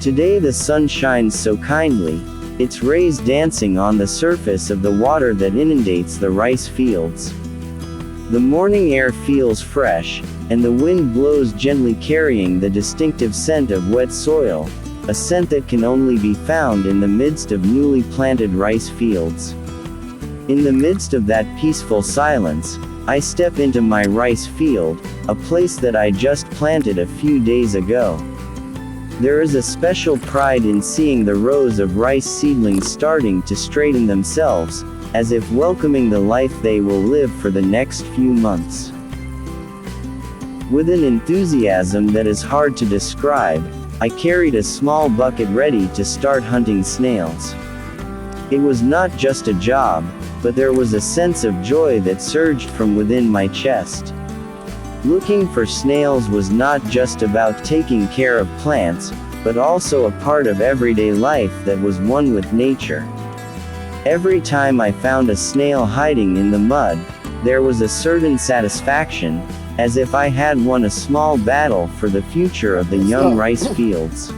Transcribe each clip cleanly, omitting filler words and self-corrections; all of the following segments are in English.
Today the sun shines so kindly, its rays dancing on the surface of the water that inundates the rice fields. The morning air feels fresh, and the wind blows gently carrying the distinctive scent of wet soil, a scent that can only be found in the midst of newly planted rice fields. In the midst of that peaceful silence, I step into my rice field, a place that I just planted a few days ago. There is a special pride in seeing the rows of rice seedlings starting to straighten themselves, as if welcoming the life they will live for the next few months. With an enthusiasm that is hard to describe, I carried a small bucket ready to start hunting snails. It was not just a job, but there was a sense of joy that surged from within my chest. Looking for snails was not just about taking care of plants, but also a part of everyday life that was one with nature. Every time I found a snail hiding in the mud, there was a certain satisfaction, as if I had won a small battle for the future of the young rice fields.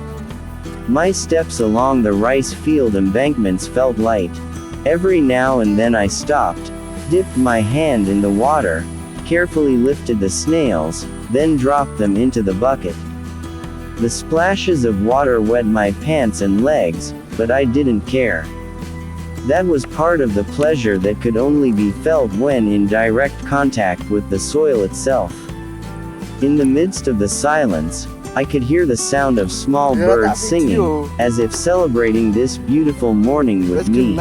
My steps along the rice field embankments felt light. Every now and then I stopped, dipped my hand in the water, carefully lifted the snails, then dropped them into the bucket. The splashes of water wet my pants and legs, but I didn't care. That was part of the pleasure that could only be felt when in direct contact with the soil itself. In the midst of the silence, I could hear the sound of small birds singing, as if celebrating this beautiful morning with me.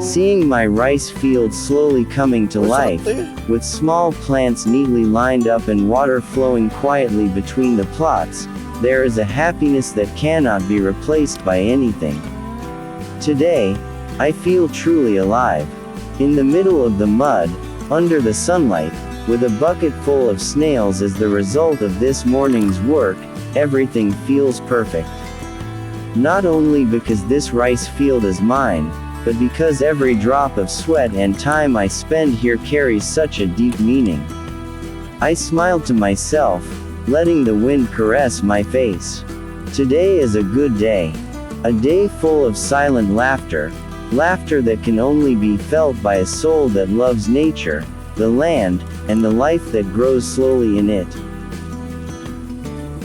Seeing my rice field slowly coming to life, with small plants neatly lined up and water flowing quietly between the plots, there is a happiness that cannot be replaced by anything. Today, I feel truly alive. In the middle of the mud, under the sunlight, with a bucket full of snails as the result of this morning's work, everything feels perfect. Not only because this rice field is mine, but because every drop of sweat and time I spend here carries such a deep meaning. I smiled to myself, letting the wind caress my face. Today is a good day. A day full of silent laughter, laughter that can only be felt by a soul that loves nature, the land, and the life that grows slowly in it.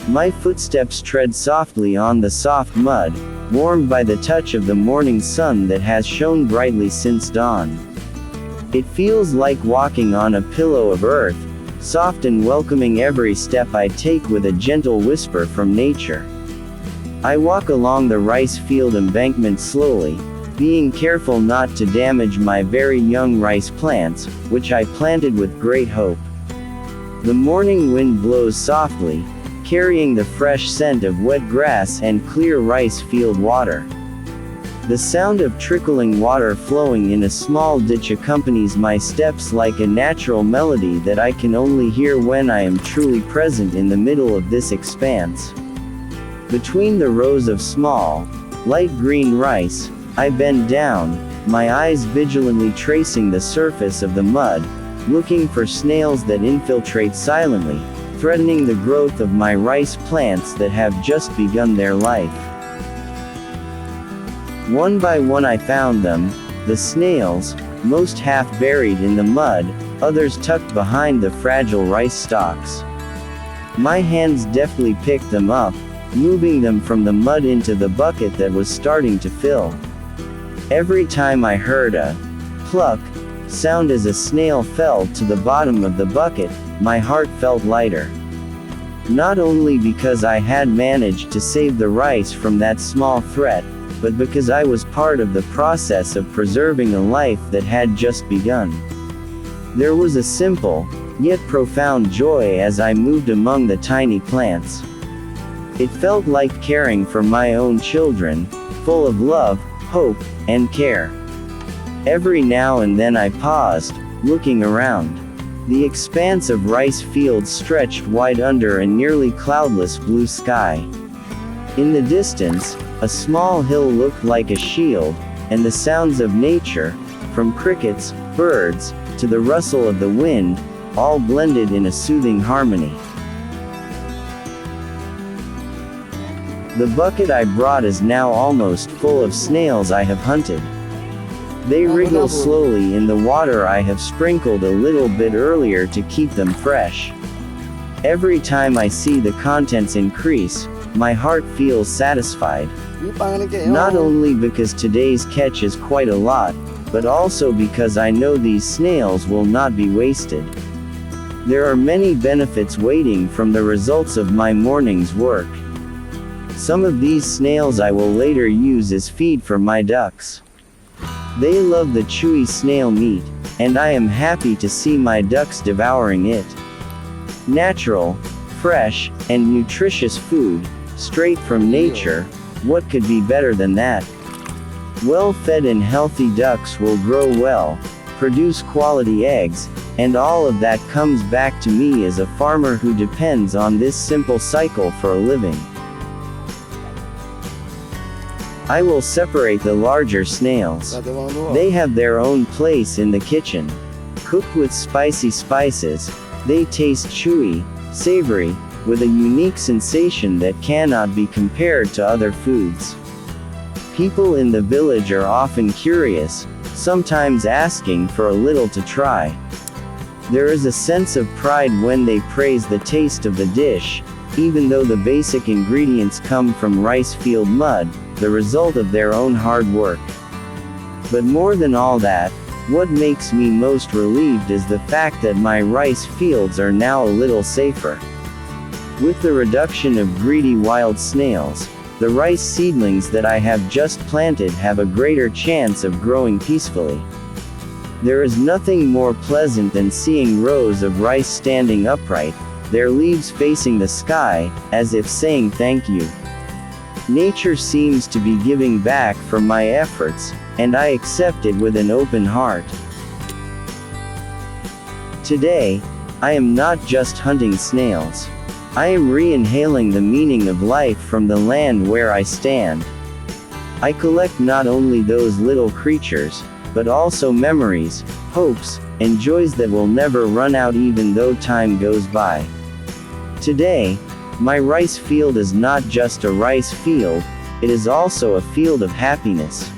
My footsteps tread softly on the soft mud, warmed by the touch of the morning sun that has shone brightly since dawn. It feels like walking on a pillow of earth, soft and welcoming every step I take with a gentle whisper from nature. I walk along the rice field embankment slowly, being careful not to damage my very young rice plants, which I planted with great hope. The morning wind blows softly, carrying the fresh scent of wet grass and clear rice field water. The sound of trickling water flowing in a small ditch accompanies my steps like a natural melody that I can only hear when I am truly present in the middle of this expanse. Between the rows of small, light green rice, I bend down, my eyes vigilantly tracing the surface of the mud, looking for snails that infiltrate silently, threatening the growth of my rice plants that have just begun their life. One by one I found them, the snails, most half buried in the mud, others tucked behind the fragile rice stalks. My hands deftly picked them up, moving them from the mud into the bucket that was starting to fill. Every time I heard a pluck sound as a snail fell to the bottom of the bucket, my heart felt lighter. Not only because I had managed to save the rice from that small threat, but because I was part of the process of preserving a life that had just begun. There was a simple, yet profound joy as I moved among the tiny plants. It felt like caring for my own children, full of love, hope, and care. Every now and then I paused, looking around. The expanse of rice fields stretched wide under a nearly cloudless blue sky. In the distance, a small hill looked like a shield, and the sounds of nature, from crickets, birds, to the rustle of the wind, all blended in a soothing harmony. The bucket I brought is now almost full of snails I have hunted. They wriggle slowly in the water I have sprinkled a little bit earlier to keep them fresh. Every time I see the contents increase, my heart feels satisfied. Not only because today's catch is quite a lot, but also because I know these snails will not be wasted. There are many benefits waiting from the results of my morning's work. Some of these snails I will later use as feed for my ducks. They love the chewy snail meat, and I am happy to see my ducks devouring it. Natural, fresh, and nutritious food, straight from nature, what could be better than that? Well-fed and healthy ducks will grow well, produce quality eggs, and all of that comes back to me as a farmer who depends on this simple cycle for a living. I will separate the larger snails. They have their own place in the kitchen. Cooked with spicy spices, they taste chewy, savory, with a unique sensation that cannot be compared to other foods. People in the village are often curious, sometimes asking for a little to try. There is a sense of pride when they praise the taste of the dish, even though the basic ingredients come from rice field mud, the result of their own hard work. But more than all that, what makes me most relieved is the fact that my rice fields are now a little safer. With the reduction of greedy wild snails, the rice seedlings that I have just planted have a greater chance of growing peacefully. There is nothing more pleasant than seeing rows of rice standing upright, their leaves facing the sky, as if saying thank you. Nature seems to be giving back for my efforts, and I accept it with an open heart. Today, I am not just hunting snails. I am re-inhaling the meaning of life from the land where I stand. I collect not only those little creatures, but also memories, hopes, and joys that will never run out even though time goes by. Today, my rice field is not just a rice field, it is also a field of happiness.